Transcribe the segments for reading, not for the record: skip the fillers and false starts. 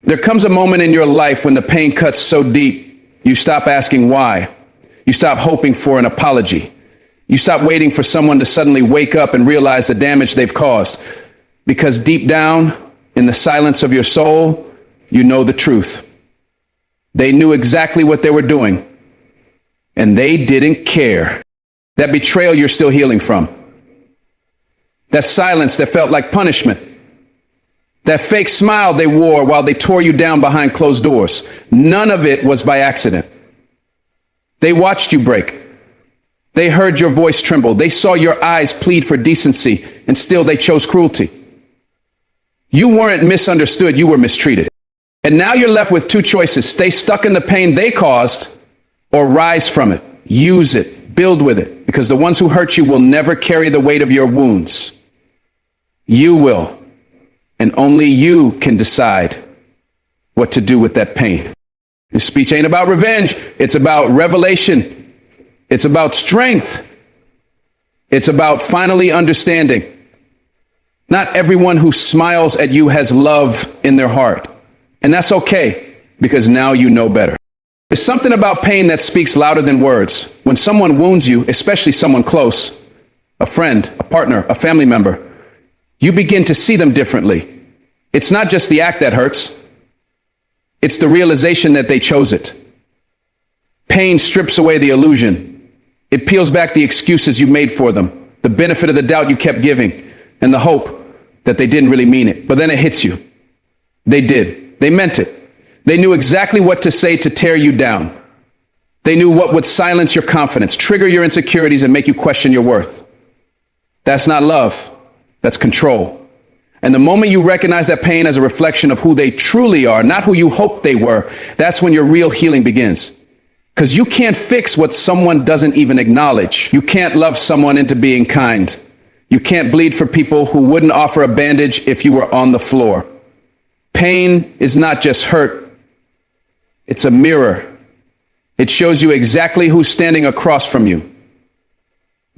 There comes a moment in your life when the pain cuts so deep, you stop asking why. You stop hoping for an apology. You stop waiting for someone to suddenly wake up and realize the damage they've caused. Because deep down, in the silence of your soul, you know the truth. They knew exactly what they were doing, and they didn't care. That betrayal you're still healing from. That silence that felt like punishment. That fake smile they wore while they tore you down behind closed doors. None of it was by accident. They watched you break. They heard your voice tremble. They saw your eyes plead for decency, and still they chose cruelty. You weren't misunderstood, you were mistreated. And now you're left with two choices: stay stuck in the pain they caused, or rise from it, use it, build with it, because the ones who hurt you will never carry the weight of your wounds. You will. And only you can decide what to do with that pain. This speech ain't about revenge. It's about revelation. It's about strength. It's about finally understanding. Not everyone who smiles at you has love in their heart. And that's okay, because now you know better. There's something about pain that speaks louder than words. When someone wounds you, especially someone close, a friend, a partner, a family member, you begin to see them differently. It's not just the act that hurts. It's the realization that they chose it. Pain strips away the illusion. It peels back the excuses you made for them, the benefit of the doubt you kept giving, and the hope that they didn't really mean it. But then it hits you. They did. They meant it. They knew exactly what to say to tear you down. They knew what would silence your confidence, trigger your insecurities, and make you question your worth. That's not love. That's control. And the moment you recognize that pain as a reflection of who they truly are, not who you hoped they were, that's when your real healing begins. Because you can't fix what someone doesn't even acknowledge. You can't love someone into being kind. You can't bleed for people who wouldn't offer a bandage if you were on the floor. Pain is not just hurt. It's a mirror. It shows you exactly who's standing across from you.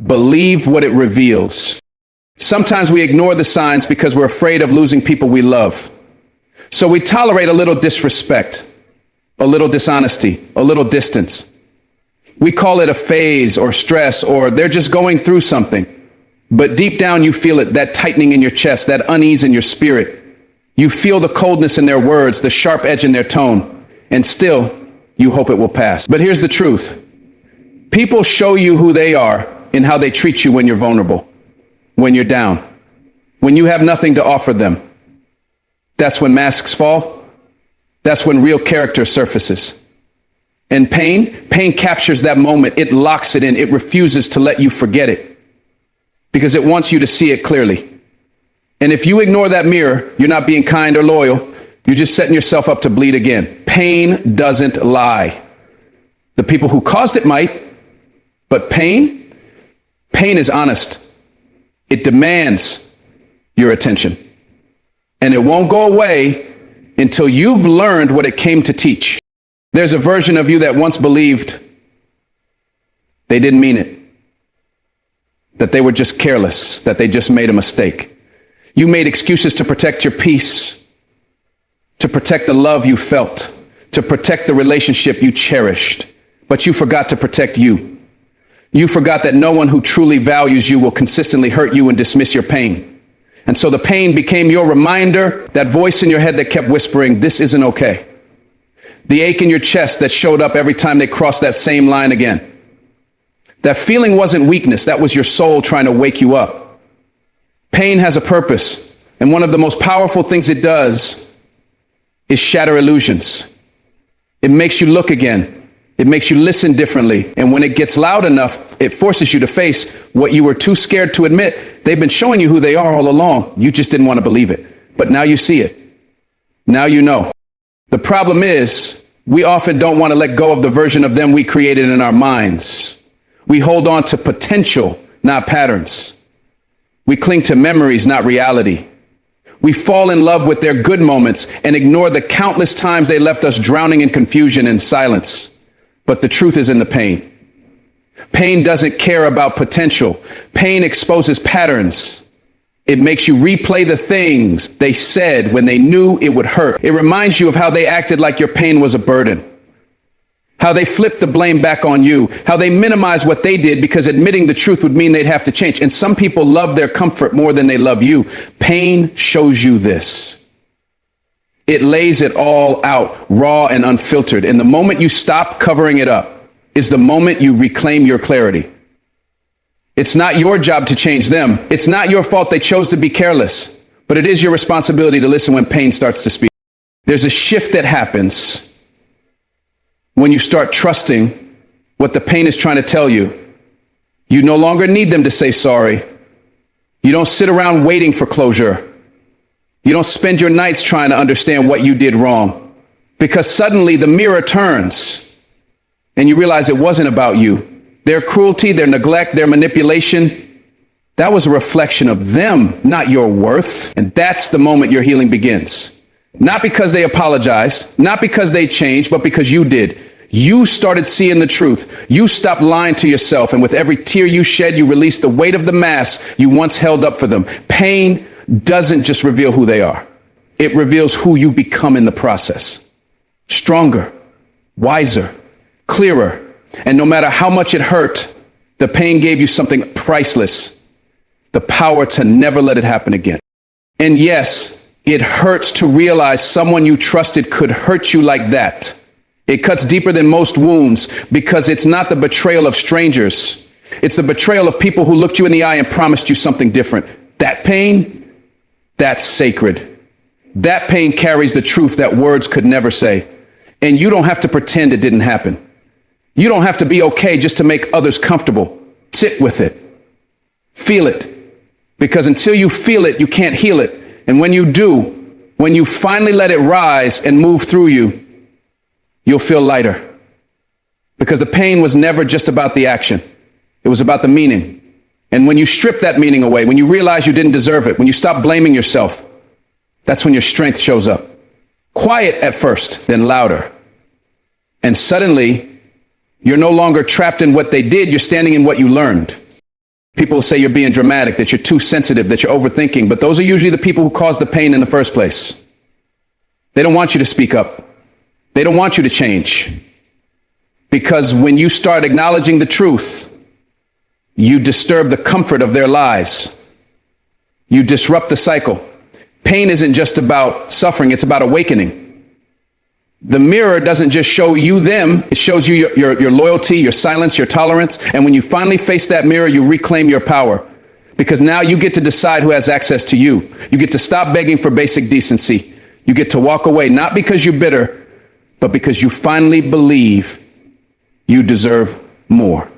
Believe what it reveals. Sometimes we ignore the signs because we're afraid of losing people we love. So we tolerate a little disrespect, a little dishonesty, a little distance. We call it a phase or stress, or they're just going through something. But deep down you feel it, that tightening in your chest, that unease in your spirit. You feel the coldness in their words, the sharp edge in their tone, and still you hope it will pass. But here's the truth. People show you who they are in how they treat you when you're vulnerable. When you're down, when you have nothing to offer them. That's when masks fall. That's when real character surfaces. And pain captures that moment. It locks it in. It refuses to let you forget it because it wants you to see it clearly. And if you ignore that mirror, you're not being kind or loyal. You're just setting yourself up to bleed again. Pain doesn't lie. The people who caused it might, but pain is honest. It demands your attention. And it won't go away until you've learned what it came to teach. There's a version of you that once believed they didn't mean it, that they were just careless, that they just made a mistake. You made excuses to protect your peace, to protect the love you felt, to protect the relationship you cherished, but you forgot to protect you. You forgot that no one who truly values you will consistently hurt you and dismiss your pain. And so the pain became your reminder, that voice in your head that kept whispering, this isn't okay. The ache in your chest that showed up every time they crossed that same line again. That feeling wasn't weakness, that was your soul trying to wake you up. Pain has a purpose, and one of the most powerful things it does is shatter illusions. It makes you look again. It makes you listen differently. And when it gets loud enough, it forces you to face what you were too scared to admit. They've been showing you who they are all along. You just didn't want to believe it. But now you see it. Now you know. The problem is, we often don't want to let go of the version of them we created in our minds. We hold on to potential, not patterns. We cling to memories, not reality. We fall in love with their good moments and ignore the countless times they left us drowning in confusion and silence. But the truth is in the pain. Pain doesn't care about potential. Pain exposes patterns. It makes you replay the things they said when they knew it would hurt. It reminds you of how they acted like your pain was a burden, how they flipped the blame back on you, how they minimized what they did because admitting the truth would mean they'd have to change. And some people love their comfort more than they love you. Pain shows you this. It lays it all out, raw and unfiltered. And the moment you stop covering it up is the moment you reclaim your clarity. It's not your job to change them. It's not your fault they chose to be careless, but it is your responsibility to listen when pain starts to speak. There's a shift that happens when you start trusting what the pain is trying to tell you. You no longer need them to say sorry. You don't sit around waiting for closure. You don't spend your nights trying to understand what you did wrong, because suddenly the mirror turns and you realize it wasn't about you. Their cruelty, their neglect, their manipulation, that was a reflection of them, not your worth. And that's the moment your healing begins. Not because they apologized, not because they changed, but because you did. You started seeing the truth. You stopped lying to yourself. And with every tear you shed, you released the weight of the mask you once held up for them. Pain doesn't just reveal who they are. It reveals who you become in the process. Stronger, wiser, clearer. And no matter how much it hurt, the pain gave you something priceless, the power to never let it happen again. And yes, it hurts to realize someone you trusted could hurt you like that. It cuts deeper than most wounds because it's not the betrayal of strangers. It's the betrayal of people who looked you in the eye and promised you something different. That pain, that's sacred. That pain carries the truth that words could never say. And you don't have to pretend it didn't happen. You don't have to be okay just to make others comfortable. Sit with it. Feel it. Because until you feel it, you can't heal it. And when you do, when you finally let it rise and move through you, you'll feel lighter. Because the pain was never just about the action. It was about the meaning. And when you strip that meaning away, when you realize you didn't deserve it, when you stop blaming yourself, that's when your strength shows up. Quiet at first, then louder. And suddenly, you're no longer trapped in what they did, you're standing in what you learned. People say you're being dramatic, that you're too sensitive, that you're overthinking, but those are usually the people who caused the pain in the first place. They don't want you to speak up. They don't want you to change. Because when you start acknowledging the truth, you disturb the comfort of their lies. You disrupt the cycle. Pain isn't just about suffering, it's about awakening. The mirror doesn't just show you them, it shows you your loyalty, your silence, your tolerance. And when you finally face that mirror, you reclaim your power. Because now you get to decide who has access to you. You get to stop begging for basic decency. You get to walk away, not because you're bitter, but because you finally believe you deserve more.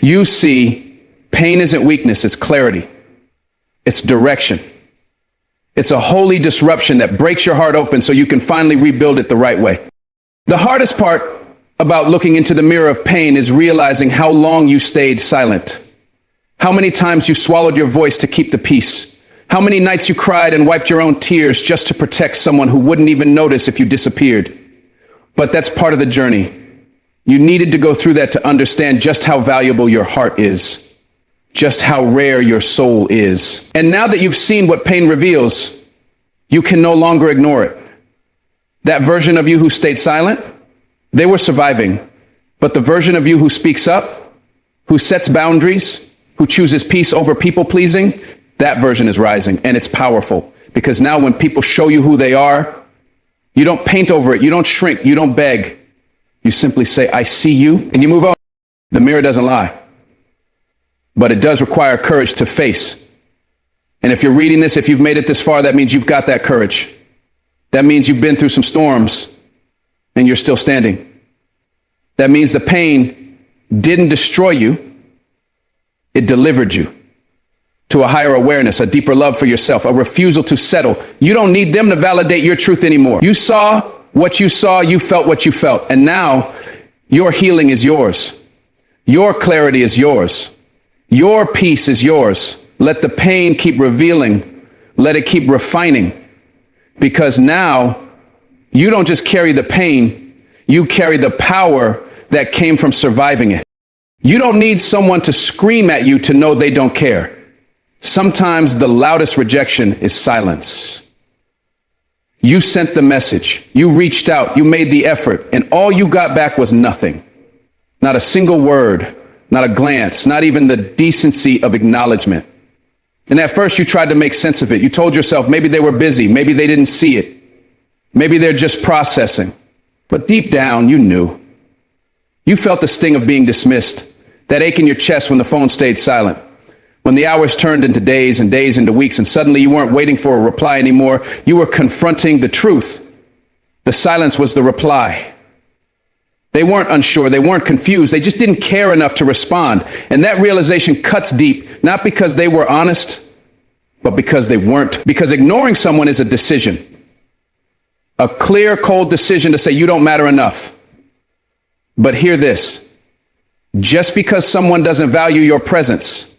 You see, pain isn't weakness, it's clarity. It's direction. It's a holy disruption that breaks your heart open so you can finally rebuild it the right way. The hardest part about looking into the mirror of pain is realizing how long you stayed silent. How many times you swallowed your voice to keep the peace. How many nights you cried and wiped your own tears just to protect someone who wouldn't even notice if you disappeared. But that's part of the journey. You needed to go through that to understand just how valuable your heart is. Just how rare your soul is. And now that you've seen what pain reveals, you can no longer ignore it. That version of you who stayed silent, they were surviving. But the version of you who speaks up, who sets boundaries, who chooses peace over people pleasing, that version is rising, and it's powerful. Because now when people show you who they are, you don't paint over it, you don't shrink, you don't beg. You simply say, I see you, and you move on. The mirror doesn't lie. But it does require courage to face. And if you're reading this, if you've made it this far, that means you've got that courage. That means you've been through some storms and you're still standing. That means the pain didn't destroy you. It delivered you to a higher awareness, a deeper love for yourself, a refusal to settle. You don't need them to validate your truth anymore. You saw what you saw, you felt what you felt. And now your healing is yours. Your clarity is yours. Your peace is yours. Let the pain keep revealing. Let it keep refining. Because now you don't just carry the pain, you carry the power that came from surviving it. You don't need someone to scream at you to know they don't care. Sometimes the loudest rejection is silence. You sent the message, you reached out, you made the effort, and all you got back was nothing. Not a single word, not a glance, not even the decency of acknowledgement. And at first you tried to make sense of it. You told yourself maybe they were busy, maybe they didn't see it, maybe they're just processing. But deep down, you knew. You felt the sting of being dismissed, that ache in your chest when the phone stayed silent, when the hours turned into days and days into weeks, and suddenly you weren't waiting for a reply anymore. You were confronting the truth. The silence was the reply. They weren't unsure, they weren't confused, they just didn't care enough to respond. And that realization cuts deep, not because they were honest, but because they weren't. Because ignoring someone is a decision. A clear, cold decision to say you don't matter enough. But hear this, just because someone doesn't value your presence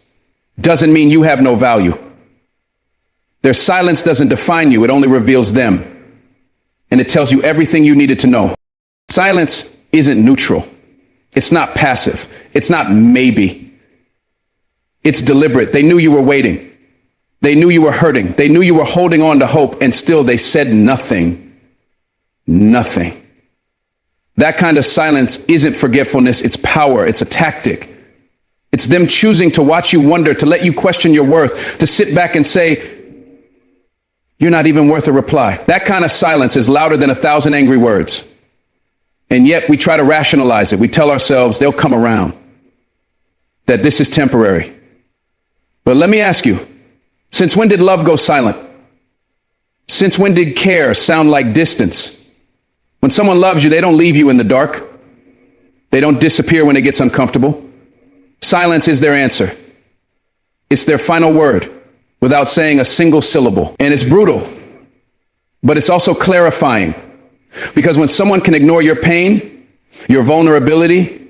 doesn't mean you have no value. Their silence doesn't define you, it only reveals them. And it tells you everything you needed to know. Silence isn't neutral. It's not passive. It's not maybe. It's deliberate. They knew you were waiting. They knew you were hurting. They knew you were holding on to hope, and still they said nothing. Nothing. That kind of silence isn't forgetfulness, it's power, it's a tactic. It's them choosing to watch you wonder, to let you question your worth, to sit back and say, you're not even worth a reply. That kind of silence is louder than 1,000 angry words. And yet we try to rationalize it. We tell ourselves they'll come around, that this is temporary. But let me ask you, since when did love go silent? Since when did care sound like distance? When someone loves you, they don't leave you in the dark. They don't disappear when it gets uncomfortable. Silence is their answer. It's their final word without saying a single syllable. And it's brutal, but it's also clarifying. Because when someone can ignore your pain, your vulnerability,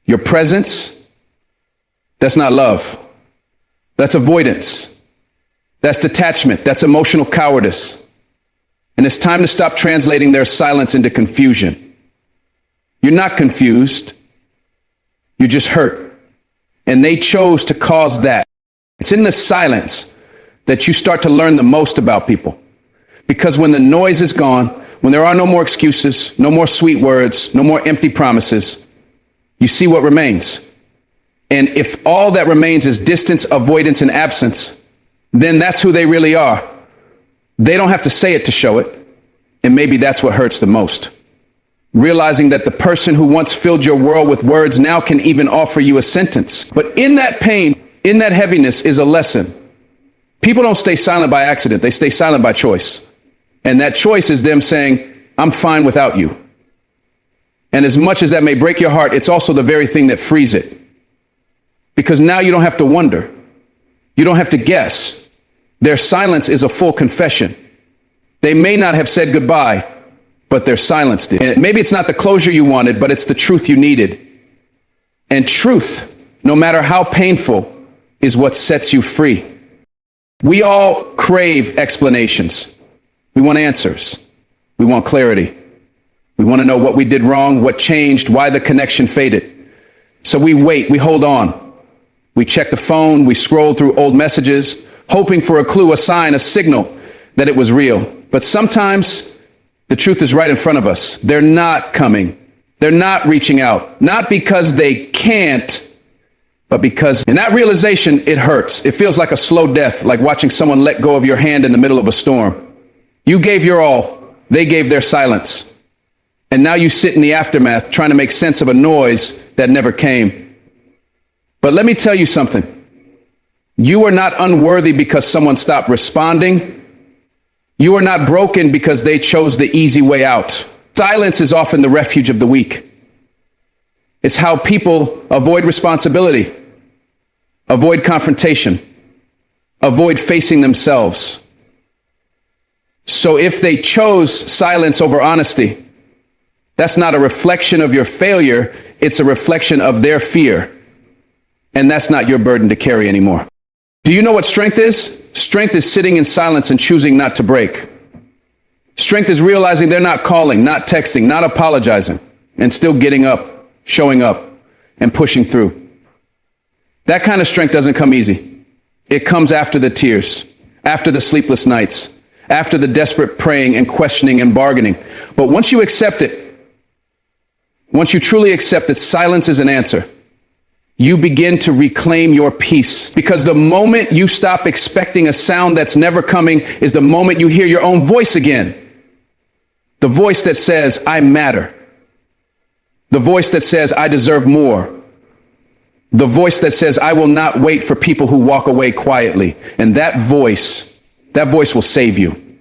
your presence, that's not love. That's avoidance. That's detachment. That's emotional cowardice. And it's time to stop translating their silence into confusion. You're not confused. You're just hurt. And they chose to cause that. It's in the silence that you start to learn the most about people. Because when the noise is gone, when there are no more excuses, no more sweet words, no more empty promises, you see what remains. And if all that remains is distance, avoidance, and absence, then that's who they really are. They don't have to say it to show it. And maybe that's what hurts the most. Realizing that the person who once filled your world with words now can even offer you a sentence. But in that pain, in that heaviness is a lesson. People don't stay silent by accident. They stay silent by choice. And that choice is them saying, I'm fine without you. And as much as that may break your heart, it's also the very thing that frees it. Because now you don't have to wonder. You don't have to guess. Their silence is a full confession. They may not have said goodbye, but their silence did. And maybe it's not the closure you wanted, but it's the truth you needed. And truth, no matter how painful, is what sets you free. We all crave explanations. We want answers. We want clarity. We want to know what we did wrong, what changed, why the connection faded. So we wait, we hold on. We check the phone, we scroll through old messages, hoping for a clue, a sign, a signal that it was real. But sometimes the truth is right in front of us. They're not coming. They're not reaching out. Not because they can't, but because in that realization, it hurts. It feels like a slow death, like watching someone let go of your hand in the middle of a storm. You gave your all. They gave their silence. And now you sit in the aftermath trying to make sense of a noise that never came. But let me tell you something. You are not unworthy because someone stopped responding. You are not broken because they chose the easy way out. Silence is often the refuge of the weak. It's how people avoid responsibility, avoid confrontation, avoid facing themselves. So if they chose silence over honesty, that's not a reflection of your failure, it's a reflection of their fear. And that's not your burden to carry anymore. Do you know what strength is? Strength is sitting in silence and choosing not to break. Strength is realizing they're not calling, not texting, not apologizing, and still getting up, showing up, and pushing through. That kind of strength doesn't come easy. It comes after the tears, after the sleepless nights, after the desperate praying and questioning and bargaining. But once you accept it, once you truly accept that silence is an answer, you begin to reclaim your peace. Because the moment you stop expecting a sound that's never coming is the moment you hear your own voice again. The voice that says, I matter. The voice that says, I deserve more. The voice that says, I will not wait for people who walk away quietly. And that voice will save you.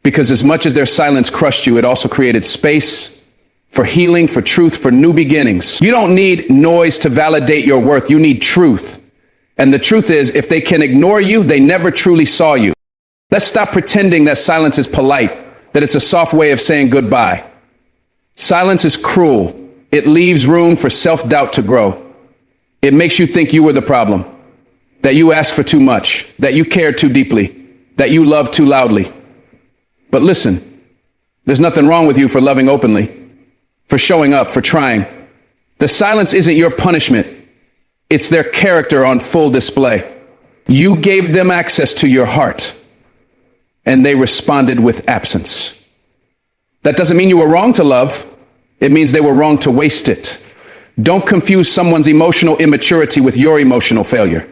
Because as much as their silence crushed you, it also created space for healing, for truth, for new beginnings. You don't need noise to validate your worth. You need truth. And the truth is, if they can ignore you, they never truly saw you. Let's stop pretending that silence is polite, that it's a soft way of saying goodbye. Silence is cruel. It leaves room for self-doubt to grow. It makes you think you were the problem, that you asked for too much, that you cared too deeply, that you loved too loudly. But listen, there's nothing wrong with you for loving openly, for showing up, for trying. The silence isn't your punishment. It's their character on full display. You gave them access to your heart, and they responded with absence. That doesn't mean you were wrong to love. It means they were wrong to waste it. Don't confuse someone's emotional immaturity with your emotional failure.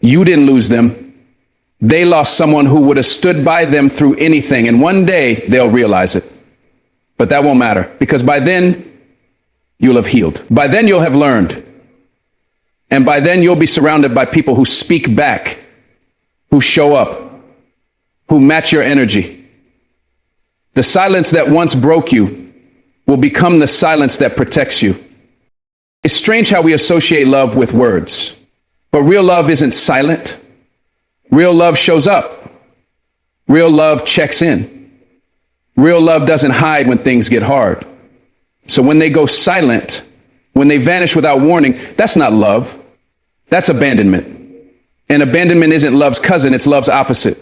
You didn't lose them. They lost someone who would have stood by them through anything, and one day they'll realize it. But that won't matter, because by then, you'll have healed. By then, you'll have learned. And by then, you'll be surrounded by people who speak back, who show up, who match your energy. The silence that once broke you will become the silence that protects you. It's strange how we associate love with words, but real love isn't silent. Real love shows up. Real love checks in. Real love doesn't hide when things get hard. So when they go silent, when they vanish without warning, that's not love. That's abandonment. And abandonment isn't love's cousin, it's love's opposite.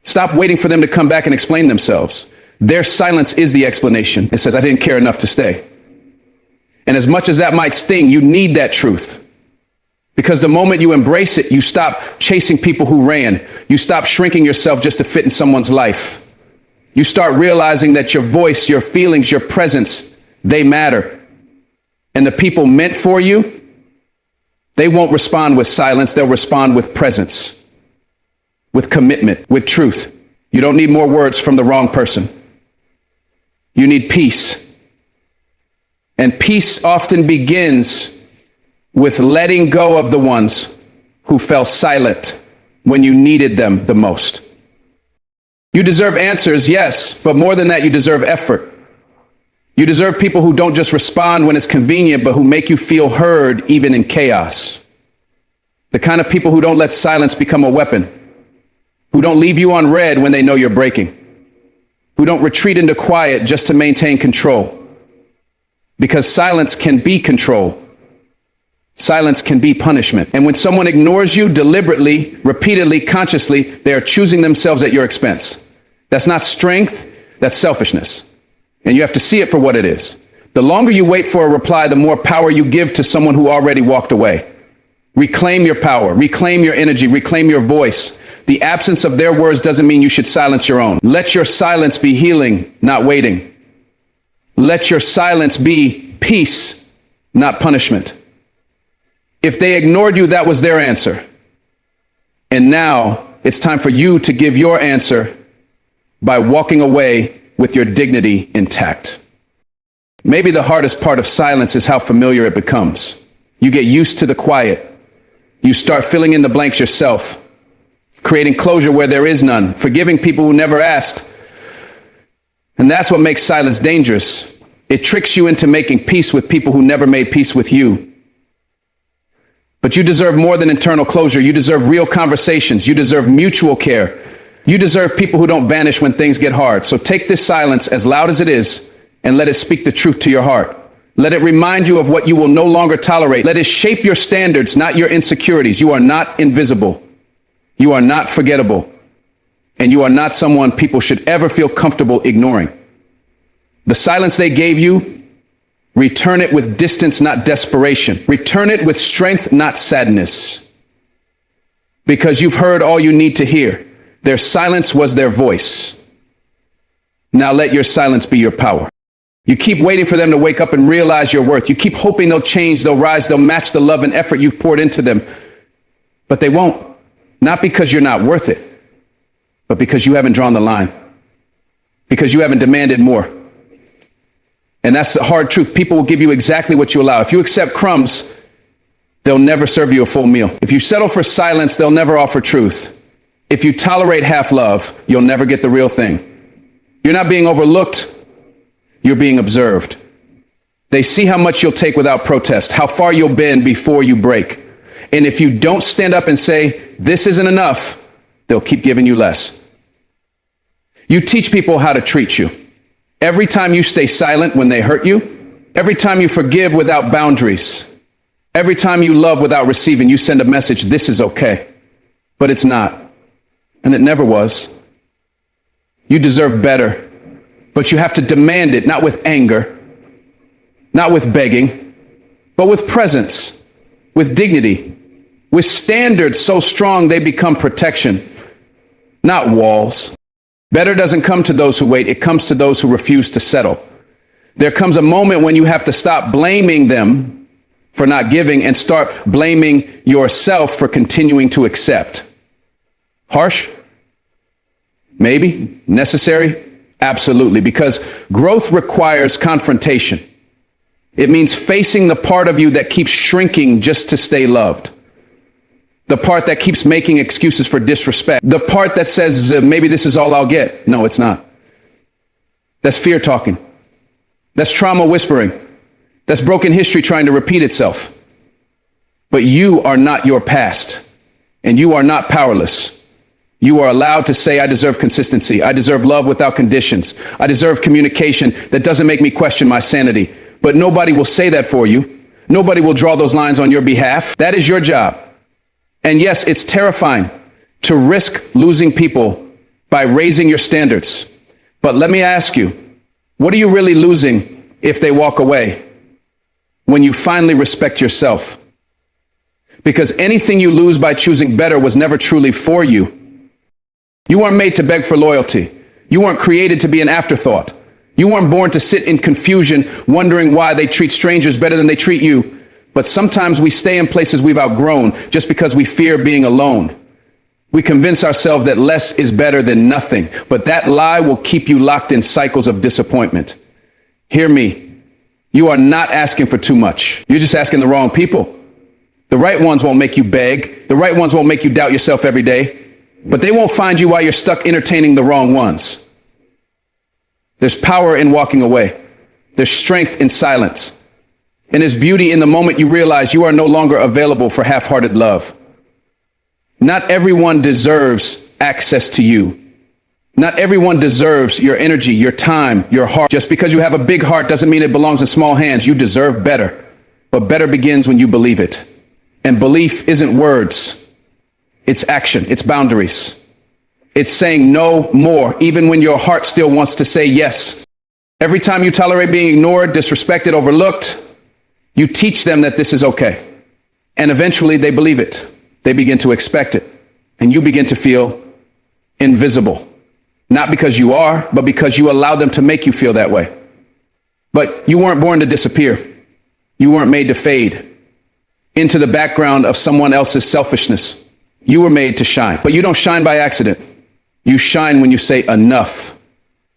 Stop waiting for them to come back and explain themselves. Their silence is the explanation. It says, I didn't care enough to stay. And as much as that might sting, you need that truth. Because the moment you embrace it, you stop chasing people who ran. You stop shrinking yourself just to fit in someone's life. You start realizing that your voice, your feelings, your presence, they matter. And the people meant for you, they won't respond with silence. They'll respond with presence, with commitment, with truth. You don't need more words from the wrong person. You need peace. And peace often begins with letting go of the ones who fell silent when you needed them the most. You deserve answers, yes, but more than that, you deserve effort. You deserve people who don't just respond when it's convenient, but who make you feel heard even in chaos. The kind of people who don't let silence become a weapon, who don't leave you on red when they know you're breaking, who don't retreat into quiet just to maintain control. Because silence can be control. Silence can be punishment. And when someone ignores you deliberately, repeatedly, consciously, they are choosing themselves at your expense. That's not strength, that's selfishness. And you have to see it for what it is. The longer you wait for a reply, the more power you give to someone who already walked away. Reclaim your power, reclaim your energy, reclaim your voice. The absence of their words doesn't mean you should silence your own. Let your silence be healing, not waiting. Let your silence be peace, not punishment. If they ignored you, that was their answer. And now it's time for you to give your answer by walking away with your dignity intact. Maybe the hardest part of silence is how familiar it becomes. You get used to the quiet. You start filling in the blanks yourself, creating closure where there is none, forgiving people who never asked. And that's what makes silence dangerous. It tricks you into making peace with people who never made peace with you. But you deserve more than internal closure. You deserve real conversations. You deserve mutual care. You deserve people who don't vanish when things get hard. So take this silence, as loud as it is, and let it speak the truth to your heart. Let it remind you of what you will no longer tolerate. Let it shape your standards, not your insecurities. You are not invisible. You are not forgettable. And you are not someone people should ever feel comfortable ignoring. The silence they gave you, return it with distance, not desperation. Return it with strength, not sadness. because you've heard all you need to hear. Their silence was their voice. Now let your silence be your power. You keep waiting for them to wake up and realize your worth. You keep hoping they'll change, they'll rise, they'll match the love and effort you've poured into them. But they won't. Not because you're not worth it, but because you haven't drawn the line. Because you haven't demanded more. And that's the hard truth. People will give you exactly what you allow. If you accept crumbs, they'll never serve you a full meal. If you settle for silence, they'll never offer truth. If you tolerate half love, you'll never get the real thing. You're not being overlooked, you're being observed. They see how much you'll take without protest, how far you'll bend before you break. And if you don't stand up and say, this isn't enough, they'll keep giving you less. You teach people how to treat you. Every time you stay silent when they hurt you, every time you forgive without boundaries, every time you love without receiving, you send a message, this is okay. But it's not. And it never was. You deserve better, but you have to demand it, not with anger, not with begging, but with presence, with dignity, with standards so strong they become protection, not walls. Better doesn't come to those who wait, it comes to those who refuse to settle. There comes a moment when you have to stop blaming them for not giving and start blaming yourself for continuing to accept. Harsh? Maybe. Necessary? Absolutely. Because growth requires confrontation. It means facing the part of you that keeps shrinking just to stay loved. The part that keeps making excuses for disrespect. The part that says, maybe this is all I'll get. No, it's not. That's fear talking. That's trauma whispering. That's broken history trying to repeat itself. But you are not your past, and you are not powerless. You are allowed to say, I deserve consistency. I deserve love without conditions. I deserve communication that doesn't make me question my sanity. But nobody will say that for you. Nobody will draw those lines on your behalf. That is your job. And yes, it's terrifying to risk losing people by raising your standards. But let me ask you, what are you really losing if they walk away when you finally respect yourself? Because anything you lose by choosing better was never truly for you. You weren't made to beg for loyalty. You weren't created to be an afterthought. You weren't born to sit in confusion, wondering why they treat strangers better than they treat you. But sometimes we stay in places we've outgrown just because we fear being alone. We convince ourselves that less is better than nothing, but that lie will keep you locked in cycles of disappointment. Hear me. You are not asking for too much. You're just asking the wrong people. The right ones won't make you beg. The right ones won't make you doubt yourself every day, but they won't find you while you're stuck entertaining the wrong ones. There's power in walking away. There's strength in silence. And there's beauty in the moment you realize you are no longer available for half-hearted love. Not everyone deserves access to you. Not everyone deserves your energy, your time, your heart. Just because you have a big heart doesn't mean it belongs in small hands. You deserve better. But better begins when you believe it. And belief isn't words. It's action. It's boundaries. It's saying no more, even when your heart still wants to say yes. Every time you tolerate being ignored, disrespected, overlooked, you teach them that this is okay. And eventually they believe it. They begin to expect it. And you begin to feel invisible. Not because you are, but because you allowed them to make you feel that way. But you weren't born to disappear. You weren't made to fade into the background of someone else's selfishness. You were made to shine. But you don't shine by accident. You shine when you say enough.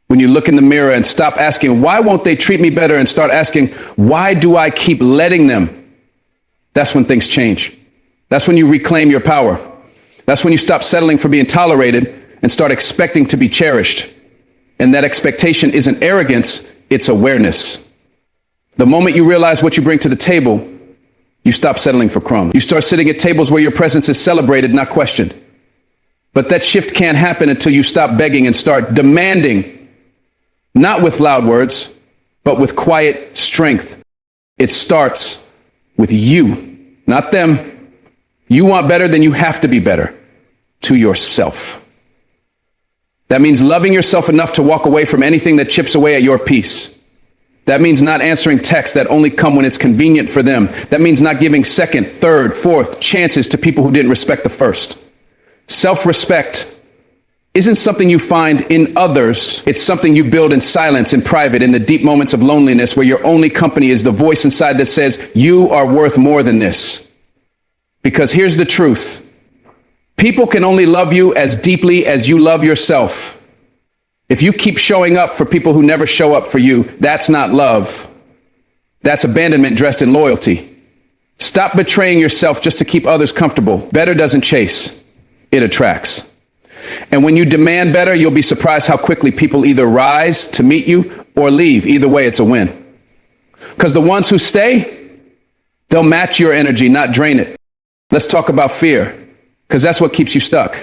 When you look in the mirror and stop asking, why won't they treat me better? And start asking, why do I keep letting them? That's when things change. That's when you reclaim your power. That's when you stop settling for being tolerated and start expecting to be cherished. And that expectation isn't arrogance, it's awareness. The moment you realize what you bring to the table, you stop settling for crumbs. You start sitting at tables where your presence is celebrated, not questioned. But that shift can't happen until you stop begging and start demanding. Not with loud words, but with quiet strength. It starts with you, not them. You want better, then you have to be better to yourself. That means loving yourself enough to walk away from anything that chips away at your peace. That means not answering texts that only come when it's convenient for them. That means not giving second, third, fourth chances to people who didn't respect the first. Self-respect isn't something you find in others. It's something you build in silence, in private, in the deep moments of loneliness where your only company is the voice inside that says, you are worth more than this. Because here's the truth. People can only love you as deeply as you love yourself. If you keep showing up for people who never show up for you, that's not love. That's abandonment dressed in loyalty. Stop betraying yourself just to keep others comfortable. Better doesn't chase, it attracts. And when you demand better, you'll be surprised how quickly people either rise to meet you or leave. Either way, it's a win. Because the ones who stay, they'll match your energy, not drain it. Let's talk about fear, because that's what keeps you stuck.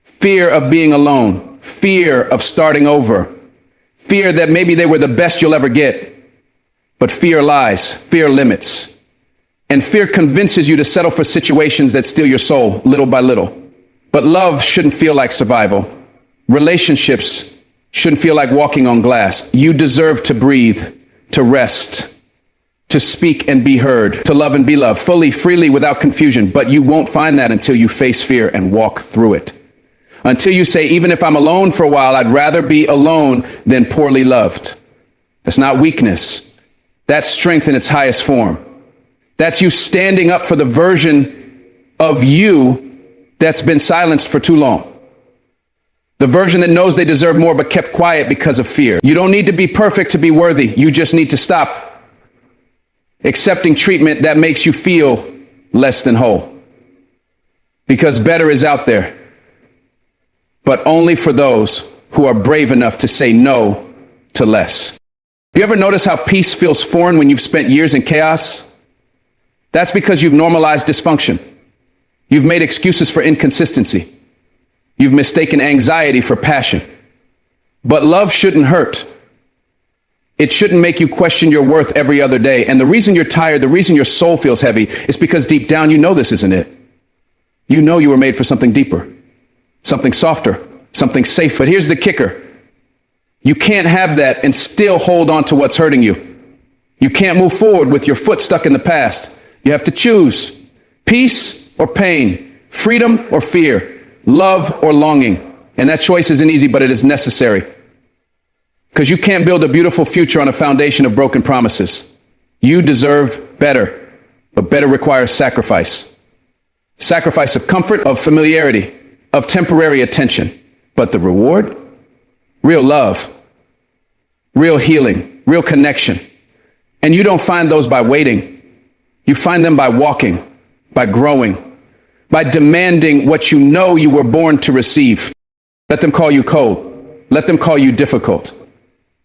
Fear of being alone, fear of starting over, fear that maybe they were the best you'll ever get. But fear lies, fear limits, and fear convinces you to settle for situations that steal your soul little by little. But love shouldn't feel like survival. Relationships shouldn't feel like walking on glass. You deserve to breathe, to rest, to speak and be heard, to love and be loved, fully, freely, without confusion. But you won't find that until you face fear and walk through it. Until you say, even if I'm alone for a while, I'd rather be alone than poorly loved. That's not weakness. That's strength in its highest form. That's you standing up for the version of you that's been silenced for too long. The version that knows they deserve more but kept quiet because of fear. You don't need to be perfect to be worthy. You just need to stop accepting treatment that makes you feel less than whole. Because better is out there, but only for those who are brave enough to say no to less. You ever notice how peace feels foreign when you've spent years in chaos? That's because you've normalized dysfunction. You've made excuses for inconsistency. You've mistaken anxiety for passion. But love shouldn't hurt. It shouldn't make you question your worth every other day. And the reason you're tired, the reason your soul feels heavy, is because deep down you know this isn't it. You know you were made for something deeper, something softer, something safe. But here's the kicker. You can't have that and still hold on to what's hurting you. You can't move forward with your foot stuck in the past. You have to choose peace or pain, freedom or fear, love or longing. And that choice isn't easy, but it is necessary. Because you can't build a beautiful future on a foundation of broken promises. You deserve better, but better requires sacrifice. Sacrifice of comfort, of familiarity, of temporary attention. But the reward? Real love, real healing, real connection. And you don't find those by waiting. You find them by walking, by growing, by demanding what you know you were born to receive. Let them call you cold. Let them call you difficult.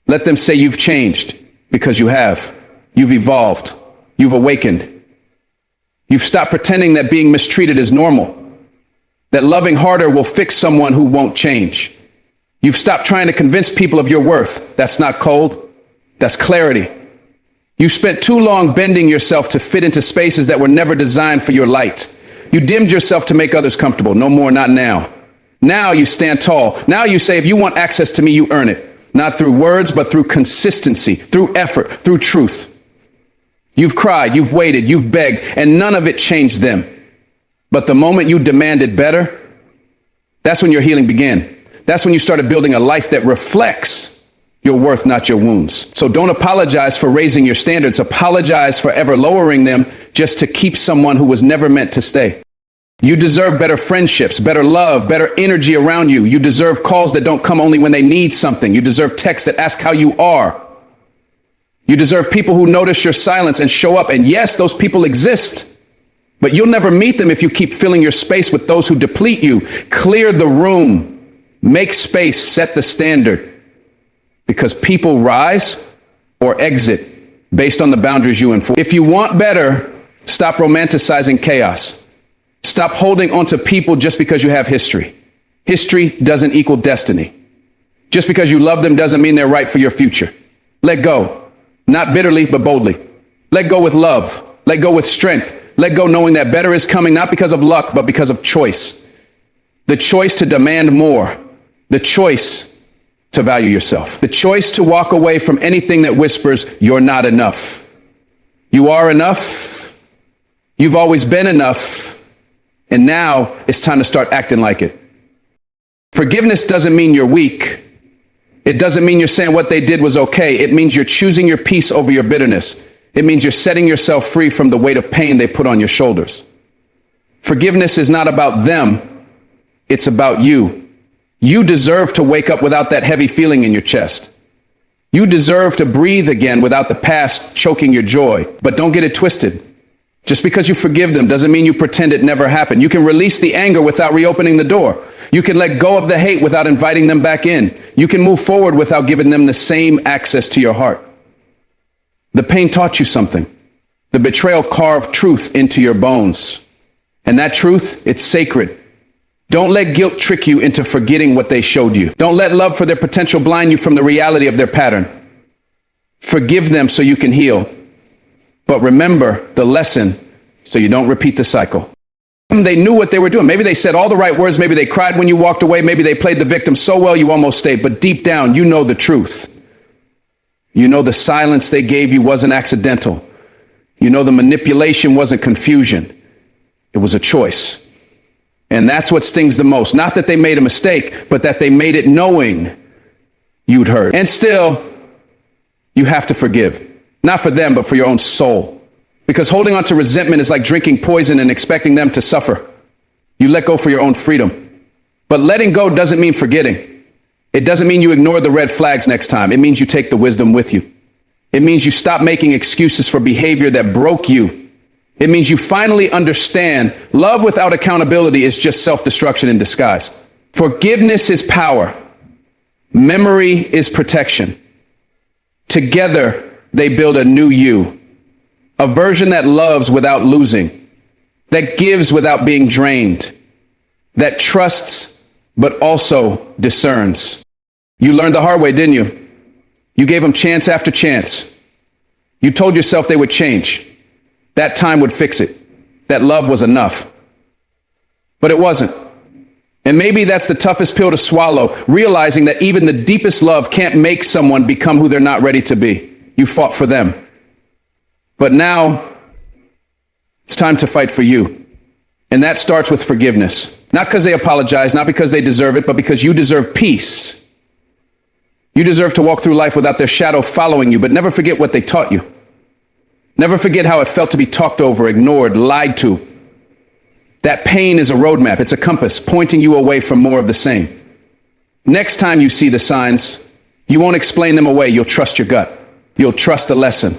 Let them say you've changed, because you have. You've evolved. You've awakened. You've stopped pretending that being mistreated is normal, that loving harder will fix someone who won't change. You've stopped trying to convince people of your worth. That's not cold. That's clarity. You spent too long bending yourself to fit into spaces that were never designed for your light. You dimmed yourself to make others comfortable. No more, not now. Now you stand tall. Now you say, if you want access to me, you earn it. Not through words, but through consistency, through effort, through truth. You've cried, you've waited, you've begged, and none of it changed them. But the moment you demanded better, that's when your healing began. That's when you started building a life that reflects your worth, not your wounds. So don't apologize for raising your standards. Apologize for ever lowering them just to keep someone who was never meant to stay. You deserve better friendships, better love, better energy around you. You deserve calls that don't come only when they need something. You deserve texts that ask how you are. You deserve people who notice your silence and show up. And yes, those people exist, but you'll never meet them if you keep filling your space with those who deplete you. Clear the room, make space, set the standard. Because people rise or exit based on the boundaries you enforce. If you want better, stop romanticizing chaos. Stop holding on to people just because you have history. History doesn't equal destiny. Just because you love them doesn't mean they're right for your future. Let go, not bitterly, but boldly. Let go with love. Let go with strength. Let go knowing that better is coming, not because of luck, but because of choice. The choice to demand more. The choice to value yourself. The choice to walk away from anything that whispers, you're not enough. You are enough. You've always been enough. And now it's time to start acting like it. Forgiveness doesn't mean you're weak. It doesn't mean you're saying what they did was okay. It means you're choosing your peace over your bitterness. It means you're setting yourself free from the weight of pain they put on your shoulders. Forgiveness is not about them. It's about you. You deserve to wake up without that heavy feeling in your chest. You deserve to breathe again without the past choking your joy. But don't get it twisted. Just because you forgive them doesn't mean you pretend it never happened. You can release the anger without reopening the door. You can let go of the hate without inviting them back in. You can move forward without giving them the same access to your heart. The pain taught you something. The betrayal carved truth into your bones. And that truth, it's sacred. Don't let guilt trick you into forgetting what they showed you. Don't let love for their potential blind you from the reality of their pattern. Forgive them so you can heal. But remember the lesson so you don't repeat the cycle. They knew what they were doing. Maybe they said all the right words. Maybe they cried when you walked away. Maybe they played the victim so well you almost stayed. But deep down, you know the truth. You know the silence they gave you wasn't accidental. You know the manipulation wasn't confusion. It was a choice. And that's what stings the most. Not that they made a mistake, but that they made it knowing you'd hurt. And still, you have to forgive. Not for them, but for your own soul. Because holding on to resentment is like drinking poison and expecting them to suffer. You let go for your own freedom. But letting go doesn't mean forgetting. It doesn't mean you ignore the red flags next time. It means you take the wisdom with you. It means you stop making excuses for behavior that broke you. It means you finally understand love without accountability is just self-destruction in disguise. Forgiveness is power. Memory is protection. Together, they build a new you, a version that loves without losing, that gives without being drained, that trusts but also discerns. You learned the hard way, didn't you? You gave them chance after chance. You told yourself they would change. That time would fix it. That love was enough. But it wasn't. And maybe that's the toughest pill to swallow, realizing that even the deepest love can't make someone become who they're not ready to be. You fought for them. But now it's time to fight for you. And that starts with forgiveness. Not because they apologize, not because they deserve it, but because you deserve peace. You deserve to walk through life without their shadow following you, but never forget what they taught you. Never forget how it felt to be talked over, ignored, lied to. That pain is a roadmap. It's a compass pointing you away from more of the same. Next time you see the signs, you won't explain them away. You'll trust your gut. You'll trust the lesson,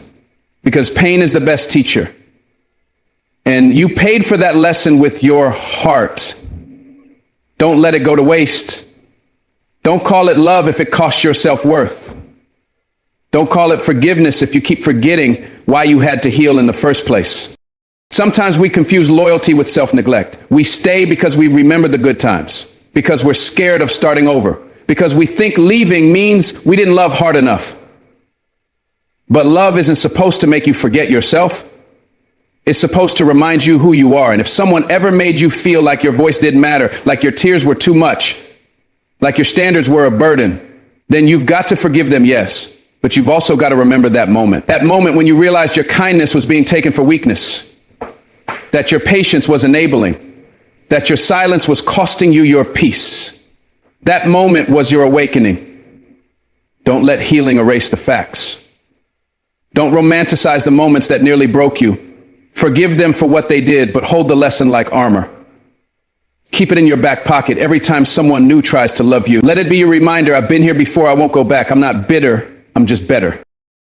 because pain is the best teacher. And you paid for that lesson with your heart. Don't let it go to waste. Don't call it love if it costs your self-worth. Don't call it forgiveness if you keep forgetting why you had to heal in the first place. Sometimes we confuse loyalty with self-neglect. We stay because we remember the good times, because we're scared of starting over, because we think leaving means we didn't love hard enough. But love isn't supposed to make you forget yourself. It's supposed to remind you who you are. And if someone ever made you feel like your voice didn't matter, like your tears were too much, like your standards were a burden, then you've got to forgive them, yes. But you've also got to remember that moment when you realized your kindness was being taken for weakness, that your patience was enabling, that your silence was costing you your peace. That moment was your awakening. Don't let healing erase the facts. Don't romanticize the moments that nearly broke you. Forgive them for what they did, but hold the lesson like armor. Keep it in your back pocket every time someone new tries to love you. Let it be a reminder, I've been here before, I won't go back. I'm not bitter, I'm just better.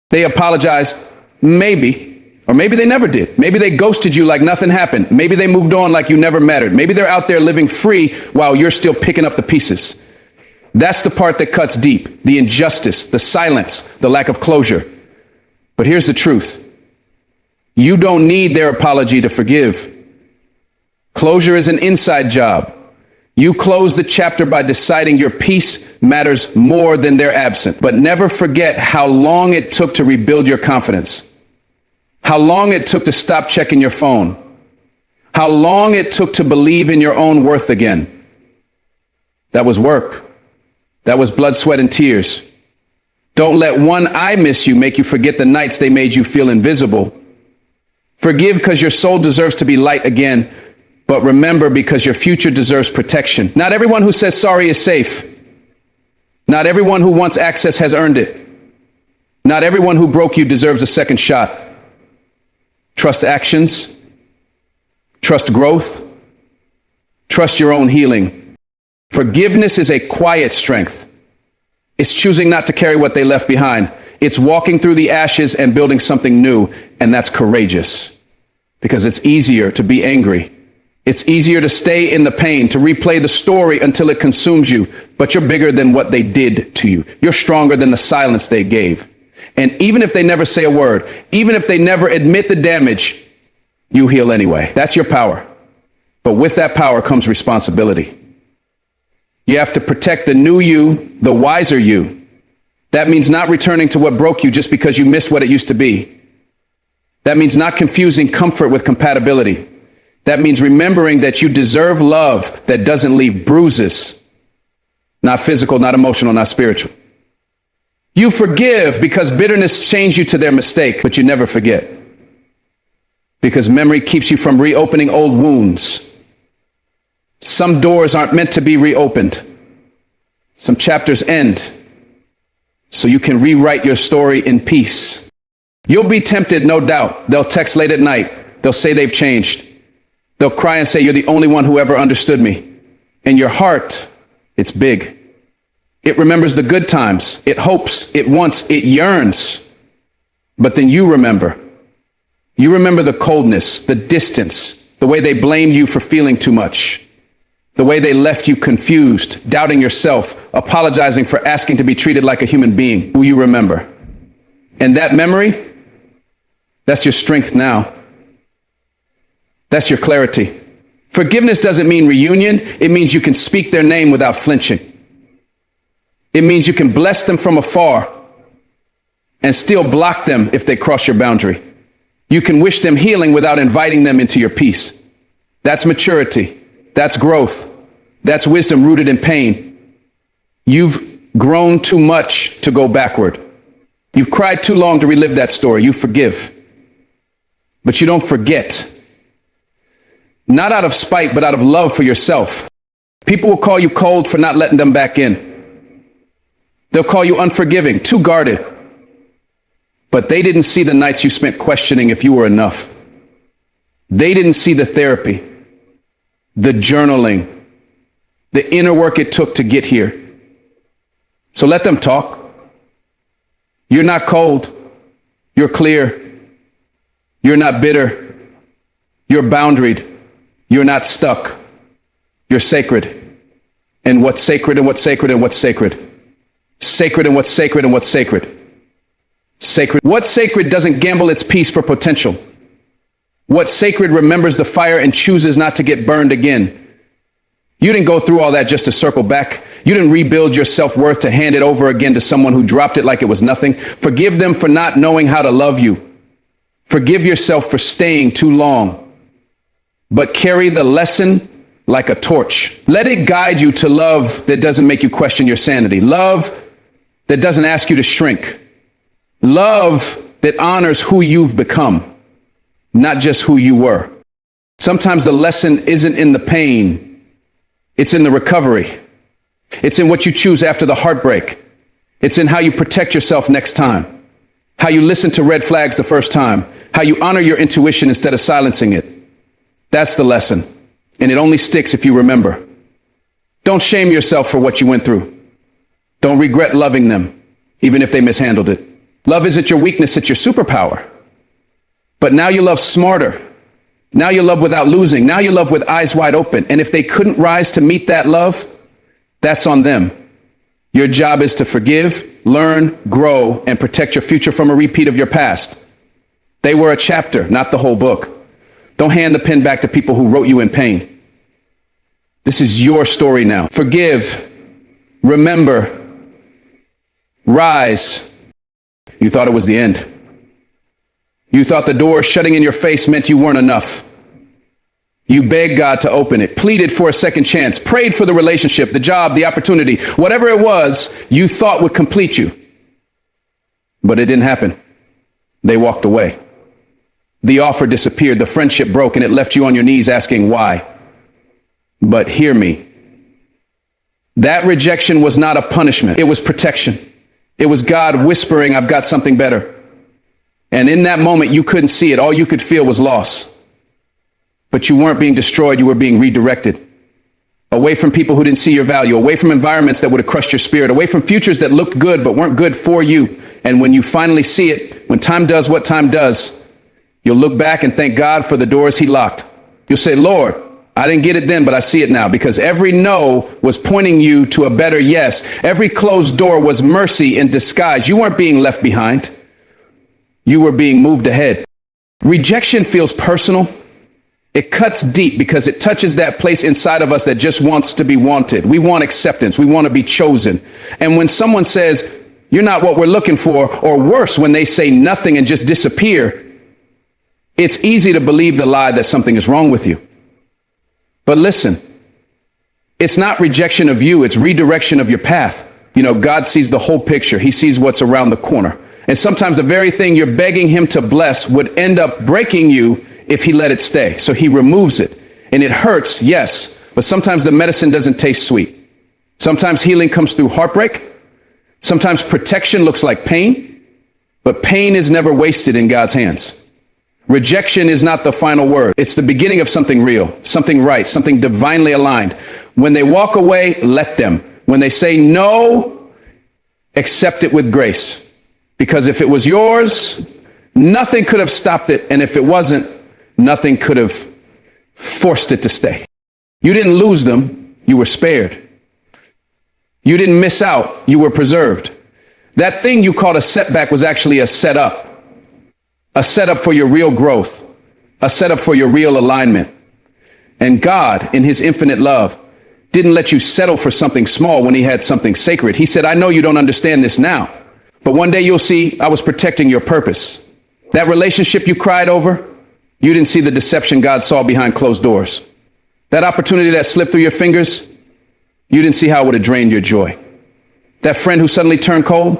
They apologized, maybe, or maybe they never did. Maybe they ghosted you like nothing happened. Maybe they moved on like you never mattered. Maybe they're out there living free while you're still picking up the pieces. That's the part that cuts deep, the injustice, the silence, the lack of closure. But here's the truth. You don't need their apology to forgive. Closure is an inside job. You close the chapter by deciding your peace matters more than their absence. But never forget how long it took to rebuild your confidence. How long it took to stop checking your phone. How long it took to believe in your own worth again. That was work. That was blood, sweat, and tears. Don't let one "I miss you" make you forget the nights they made you feel invisible. Forgive because your soul deserves to be light again. But remember, because your future deserves protection. Not everyone who says sorry is safe. Not everyone who wants access has earned it. Not everyone who broke you deserves a second shot. Trust actions. Trust growth. Trust your own healing. Forgiveness is a quiet strength. It's choosing not to carry what they left behind. It's walking through the ashes and building something new, and that's courageous. Because it's easier to be angry. It's easier to stay in the pain, to replay the story until it consumes you, but you're bigger than what they did to you. You're stronger than the silence they gave. And even if they never say a word, even if they never admit the damage, you heal anyway. That's your power. But with that power comes responsibility. You have to protect the new you, the wiser you. That means not returning to what broke you just because you missed what it used to be. That means not confusing comfort with compatibility. That means remembering that you deserve love that doesn't leave bruises. Not physical, not emotional, not spiritual. You forgive because bitterness chains you to their mistake, but you never forget. Because memory keeps you from reopening old wounds. Some doors aren't meant to be reopened. Some chapters end so you can rewrite your story in peace. You'll be tempted, no doubt. They'll text late at night. They'll say they've changed. They'll cry and say, you're the only one who ever understood me. In your heart, it's big. It remembers the good times. It hopes, it wants, it yearns. But then you remember. You remember the coldness, the distance, the way they blamed you for feeling too much. The way they left you confused, doubting yourself, apologizing for asking to be treated like a human being. Who you remember. And that memory, that's your strength now. That's your clarity. Forgiveness doesn't mean reunion. It means you can speak their name without flinching. It means you can bless them from afar and still block them if they cross your boundary. You can wish them healing without inviting them into your peace. That's maturity. That's growth. That's wisdom rooted in pain. You've grown too much to go backward. You've cried too long to relive that story. You forgive. But you don't forget. Not out of spite, but out of love for yourself. People will call you cold for not letting them back in. They'll call you unforgiving, too guarded. But they didn't see the nights you spent questioning if you were enough. They didn't see the therapy, the journaling, the inner work it took to get here. So let them talk. You're not cold. You're clear. You're not bitter. You're boundaried. You're not stuck. You're sacred. And what's sacred and what's sacred and what's sacred? Sacred and what's sacred and what's sacred? Sacred. What's sacred doesn't gamble its peace for potential. What's sacred remembers the fire and chooses not to get burned again. You didn't go through all that just to circle back. You didn't rebuild your self-worth to hand it over again to someone who dropped it like it was nothing. Forgive them for not knowing how to love you. Forgive yourself for staying too long. But carry the lesson like a torch. Let it guide you to love that doesn't make you question your sanity. Love that doesn't ask you to shrink. Love that honors who you've become, not just who you were. Sometimes the lesson isn't in the pain. It's in the recovery. It's in what you choose after the heartbreak. It's in how you protect yourself next time. How you listen to red flags the first time. How you honor your intuition instead of silencing it. That's the lesson. And it only sticks if you remember. Don't shame yourself for what you went through. Don't regret loving them, even if they mishandled it. Love isn't your weakness, it's your superpower. But now you love smarter. Now you love without losing. Now you love with eyes wide open. And if they couldn't rise to meet that love, that's on them. Your job is to forgive, learn, grow, and protect your future from a repeat of your past. They were a chapter, not the whole book. Don't hand the pen back to people who wrote you in pain. This is your story now. Forgive, remember, rise. You thought it was the end. You thought the door shutting in your face meant you weren't enough. You begged God to open it, pleaded for a second chance, prayed for the relationship, the job, the opportunity, whatever it was you thought would complete you. But it didn't happen. They walked away. The offer disappeared, the friendship broke, and it left you on your knees asking why. But hear me. That rejection was not a punishment. It was protection. It was God whispering, I've got something better. And in that moment, you couldn't see it. All you could feel was loss. But you weren't being destroyed. You were being redirected. Away from people who didn't see your value, away from environments that would have crushed your spirit, away from futures that looked good but weren't good for you. And when you finally see it, when time does what time does, you'll look back and thank God for the doors he locked. You'll say, Lord, I didn't get it then, but I see it now, because every no was pointing you to a better yes. Every closed door was mercy in disguise. You weren't being left behind. You were being moved ahead. Rejection feels personal. It cuts deep because it touches that place inside of us that just wants to be wanted. We want acceptance. We want to be chosen. And when someone says, you're not what we're looking for, or worse, when they say nothing and just disappear, it's easy to believe the lie that something is wrong with you. But listen, it's not rejection of you, it's redirection of your path. You know, God sees the whole picture. He sees what's around the corner. And sometimes the very thing you're begging him to bless would end up breaking you if he let it stay. So he removes it. And it hurts, yes, but sometimes the medicine doesn't taste sweet. Sometimes healing comes through heartbreak. Sometimes protection looks like pain, but pain is never wasted in God's hands. Rejection is not the final word. It's the beginning of something real, something right, something divinely aligned. When they walk away, let them. When they say no, accept it with grace. Because if it was yours, nothing could have stopped it. And if it wasn't, nothing could have forced it to stay. You didn't lose them, you were spared. You didn't miss out, you were preserved. That thing you called a setback was actually a setup for your real growth, a setup for your real alignment. And God, in his infinite love, didn't let you settle for something small when he had something sacred. He said, I know you don't understand this now, but one day you'll see I was protecting your purpose. That relationship you cried over, you didn't see the deception God saw behind closed doors. That opportunity that slipped through your fingers, you didn't see how it would have drained your joy. That friend who suddenly turned cold,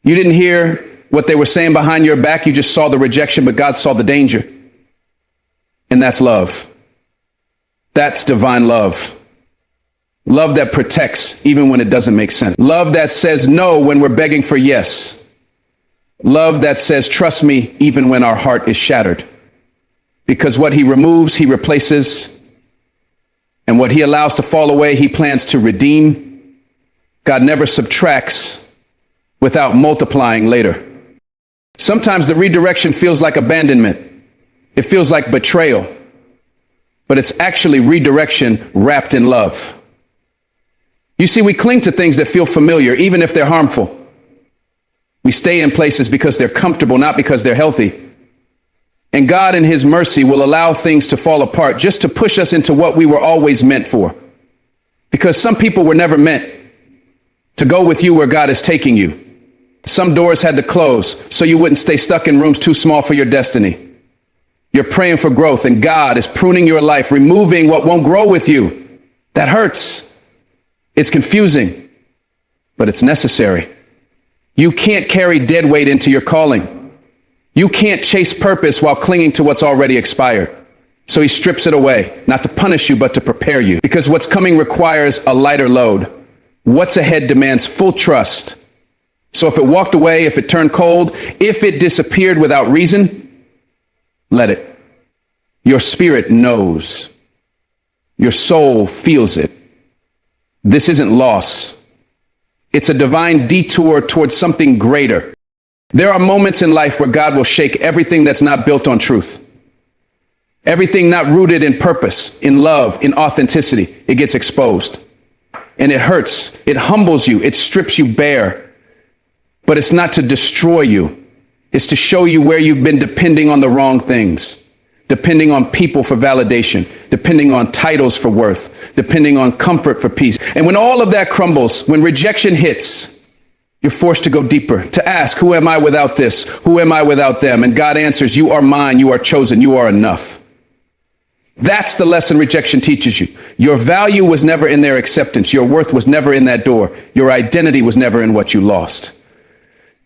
you didn't hear what they were saying behind your back. You just saw the rejection, but God saw the danger. And that's love. That's divine love. Love that protects even when it doesn't make sense. Love that says no when we're begging for yes. Love that says, trust me, even when our heart is shattered. Because what he removes, he replaces. And what he allows to fall away, he plans to redeem. God never subtracts without multiplying later. Sometimes the redirection feels like abandonment. It feels like betrayal. But it's actually redirection wrapped in love. You see, we cling to things that feel familiar, even if they're harmful. We stay in places because they're comfortable, not because they're healthy. And God in his mercy will allow things to fall apart just to push us into what we were always meant for. Because some people were never meant to go with you where God is taking you. Some doors had to close so you wouldn't stay stuck in rooms too small for your destiny. You're praying for growth, and God is pruning your life, removing what won't grow with you. That hurts. It's confusing, but it's necessary. You can't carry dead weight into your calling. You can't chase purpose while clinging to what's already expired. So he strips it away, not to punish you, but to prepare you. Because what's coming requires a lighter load. What's ahead demands full trust. So if it walked away, if it turned cold, if it disappeared without reason, let it. Your spirit knows. Your soul feels it. This isn't loss. It's a divine detour towards something greater. There are moments in life where God will shake everything that's not built on truth. Everything not rooted in purpose, in love, in authenticity. It gets exposed. And it hurts. It humbles you. It strips you bare. But it's not to destroy you. It's to show you where you've been depending on the wrong things. Depending on people for validation, depending on titles for worth, depending on comfort for peace. And when all of that crumbles, when rejection hits, you're forced to go deeper, to ask, who am I without this? Who am I without them? And God answers, you are mine, you are chosen, you are enough. That's the lesson rejection teaches you. Your value was never in their acceptance. Your worth was never in that door. Your identity was never in what you lost.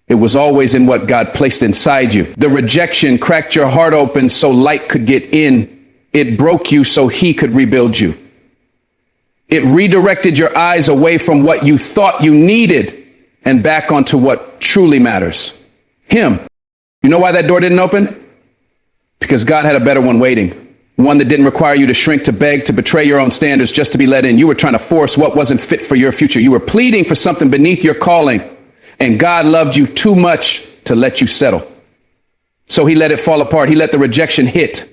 It was always in what God placed inside you. The rejection cracked your heart open so light could get in. It broke you so he could rebuild you. It redirected your eyes away from what you thought you needed and back onto what truly matters. Him. You know why that door didn't open? Because God had a better one waiting. One that didn't require you to shrink, to beg, to betray your own standards just to be let in. You were trying to force what wasn't fit for your future. You were pleading for something beneath your calling. And God loved you too much to let you settle. So he let it fall apart. He let the rejection hit.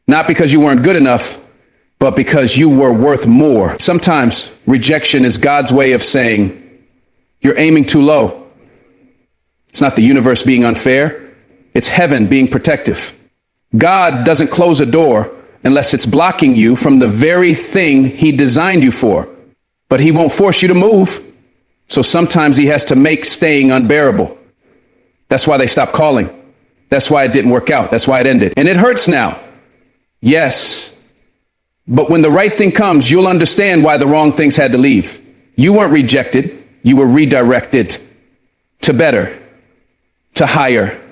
Not because you weren't good enough, but because you were worth more. Sometimes rejection is God's way of saying, you're aiming too low. It's not the universe being unfair. It's heaven being protective. God doesn't close a door unless it's blocking you from the very thing he designed you for. But he won't force you to move. So sometimes he has to make staying unbearable. That's why they stopped calling. That's why it didn't work out. That's why it ended. And it hurts now. Yes. But when the right thing comes, you'll understand why the wrong things had to leave. You weren't rejected. You were redirected to better, to higher,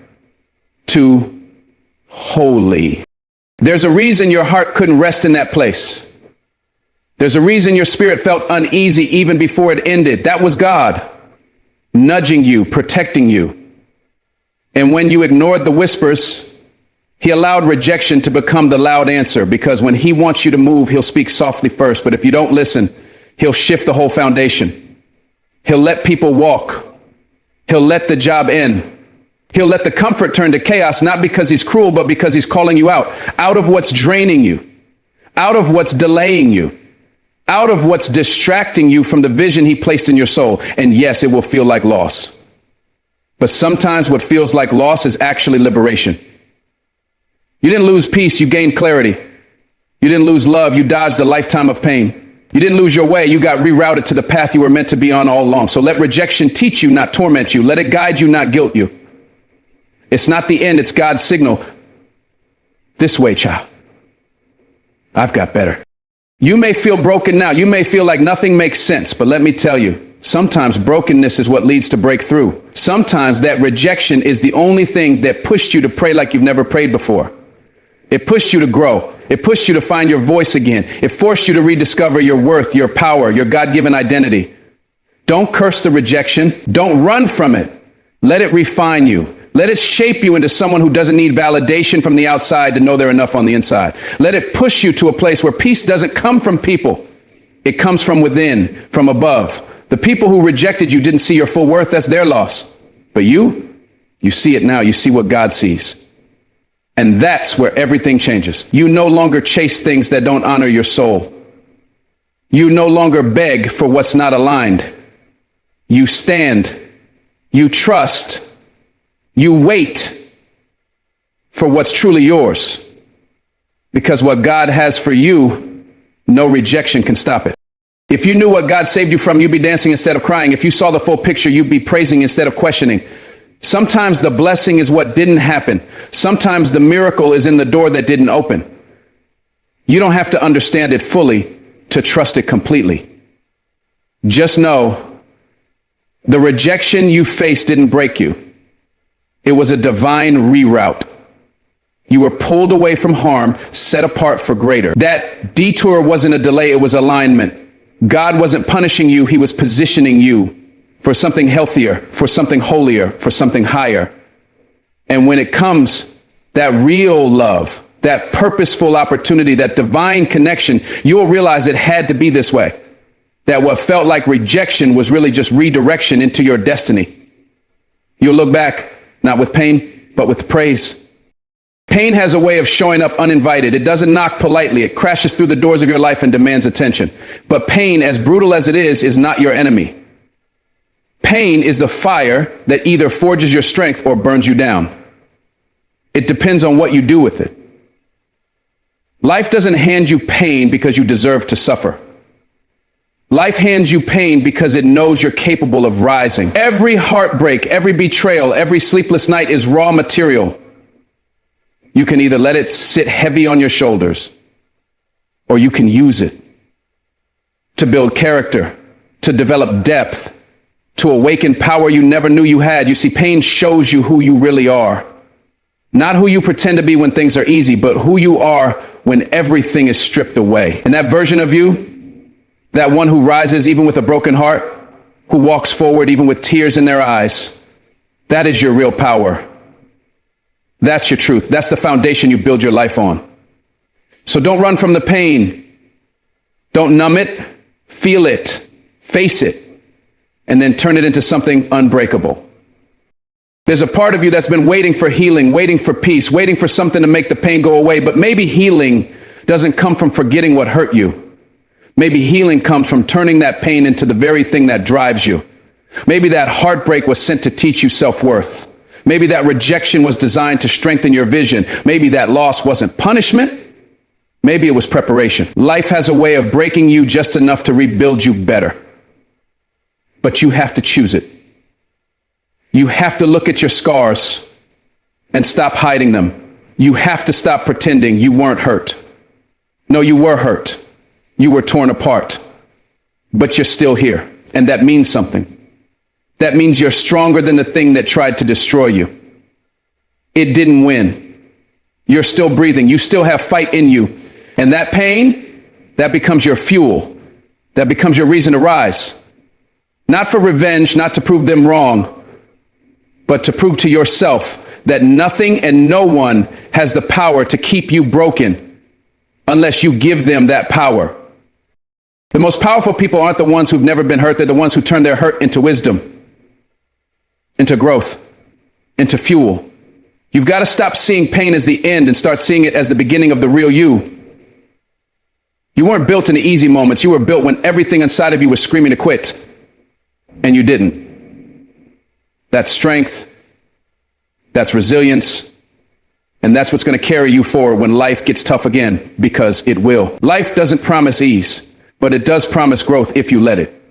to holy. There's a reason your heart couldn't rest in that place. There's a reason your spirit felt uneasy even before it ended. That was God nudging you, protecting you. And when you ignored the whispers, he allowed rejection to become the loud answer, because when he wants you to move, he'll speak softly first. But if you don't listen, he'll shift the whole foundation. He'll let people walk. He'll let the job end. He'll let the comfort turn to chaos, not because he's cruel, but because he's calling you out of what's draining you, out of what's delaying you, out of what's distracting you from the vision he placed in your soul. And yes, it will feel like loss. But sometimes what feels like loss is actually liberation. You didn't lose peace, you gained clarity. You didn't lose love, you dodged a lifetime of pain. You didn't lose your way, you got rerouted to the path you were meant to be on all along. So let rejection teach you, not torment you. Let it guide you, not guilt you. It's not the end, it's God's signal. This way, child. I've got better. You may feel broken now. You may feel like nothing makes sense, but let me tell you, sometimes brokenness is what leads to breakthrough. Sometimes that rejection is the only thing that pushed you to pray like you've never prayed before. It pushed you to grow. It pushed you to find your voice again. It forced you to rediscover your worth, your power, your God-given identity. Don't curse the rejection. Don't run from it. Let it refine you. Let it shape you into someone who doesn't need validation from the outside to know they're enough on the inside. Let it push you to a place where peace doesn't come from people. It comes from within, from above. The people who rejected you didn't see your full worth. That's their loss. But you see it now. You see what God sees. And that's where everything changes. You no longer chase things that don't honor your soul. You no longer beg for what's not aligned. You stand. You trust. You wait for what's truly yours. Because what God has for you, no rejection can stop it. If you knew what God saved you from, you'd be dancing instead of crying. If you saw the full picture, you'd be praising instead of questioning. Sometimes the blessing is what didn't happen. Sometimes the miracle is in the door that didn't open. You don't have to understand it fully to trust it completely. Just know the rejection you faced didn't break you. It was a divine reroute. You were pulled away from harm, set apart for greater. That detour wasn't a delay, it was alignment. God wasn't punishing you, he was positioning you for something healthier, for something holier, for something higher. And when it comes, that real love, that purposeful opportunity, that divine connection, you'll realize it had to be this way. That what felt like rejection was really just redirection into your destiny. You'll look back, not with pain, but with praise. Pain has a way of showing up uninvited. It doesn't knock politely. It crashes through the doors of your life and demands attention. But pain, as brutal as it is not your enemy. Pain is the fire that either forges your strength or burns you down. It depends on what you do with it. Life doesn't hand you pain because you deserve to suffer. Life hands you pain because it knows you're capable of rising. Every heartbreak, every betrayal, every sleepless night is raw material. You can either let it sit heavy on your shoulders, or you can use it to build character, to develop depth, to awaken power you never knew you had. You see, pain shows you who you really are. Not who you pretend to be when things are easy, but who you are when everything is stripped away. And that version of you, That one who rises even with a broken heart, who walks forward even with tears in their eyes. That is your real power. That's your truth. That's the foundation you build your life on. So don't run from the pain. Don't numb it. Feel it. Face it. And then turn it into something unbreakable. There's a part of you that's been waiting for healing, waiting for peace, waiting for something to make the pain go away. But maybe healing doesn't come from forgetting what hurt you. Maybe healing comes from turning that pain into the very thing that drives you. Maybe that heartbreak was sent to teach you self-worth. Maybe that rejection was designed to strengthen your vision. Maybe that loss wasn't punishment. Maybe it was preparation. Life has a way of breaking you just enough to rebuild you better. But you have to choose it. You have to look at your scars and stop hiding them. You have to stop pretending you weren't hurt. No, you were hurt. You were torn apart. But you're still here. And that means something. That means you're stronger than the thing that tried to destroy you. It didn't win. You're still breathing. You still have fight in you. And that pain, that becomes your fuel. That becomes your reason to rise. Not for revenge, not to prove them wrong, but to prove to yourself that nothing and no one has the power to keep you broken unless you give them that power. The most powerful people aren't the ones who've never been hurt. They're the ones who turn their hurt into wisdom, into growth, into fuel. You've got to stop seeing pain as the end and start seeing it as the beginning of the real you. You weren't built in the easy moments. You were built when everything inside of you was screaming to quit, and you didn't. That's strength. That's resilience. And that's what's going to carry you forward when life gets tough again, because it will. Life doesn't promise ease, but it does promise growth if you let it.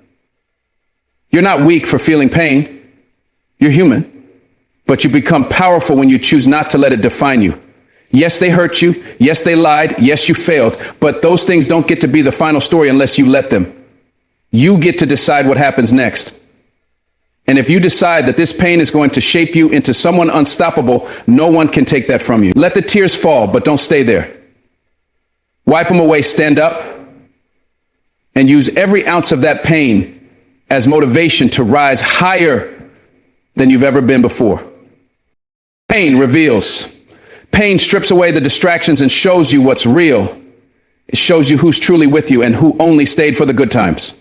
You're not weak for feeling pain. You're human, but you become powerful when you choose not to let it define you. Yes, they hurt you. Yes, they lied. Yes, you failed. But those things don't get to be the final story unless you let them. You get to decide what happens next. And if you decide that this pain is going to shape you into someone unstoppable, no one can take that from you. Let the tears fall, but don't stay there. Wipe them away, stand up, and use every ounce of that pain as motivation to rise higher than you've ever been before. Pain reveals. Pain strips away the distractions and shows you what's real. It shows you who's truly with you and who only stayed for the good times.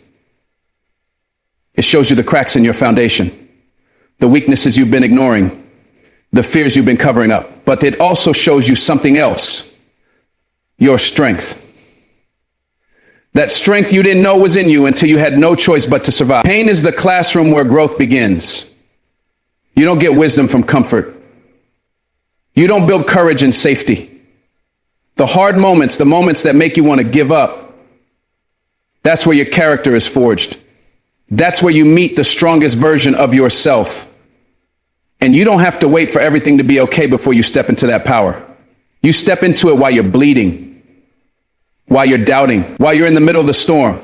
It shows you the cracks in your foundation, the weaknesses you've been ignoring, the fears you've been covering up. But it also shows you something else, your strength. That strength you didn't know was in you until you had no choice but to survive. Pain is the classroom where growth begins. You don't get wisdom from comfort. You don't build courage in safety. The hard moments, the moments that make you want to give up, that's where your character is forged. That's where you meet the strongest version of yourself. And you don't have to wait for everything to be okay before you step into that power. You step into it while you're bleeding, while you're doubting, while you're in the middle of the storm.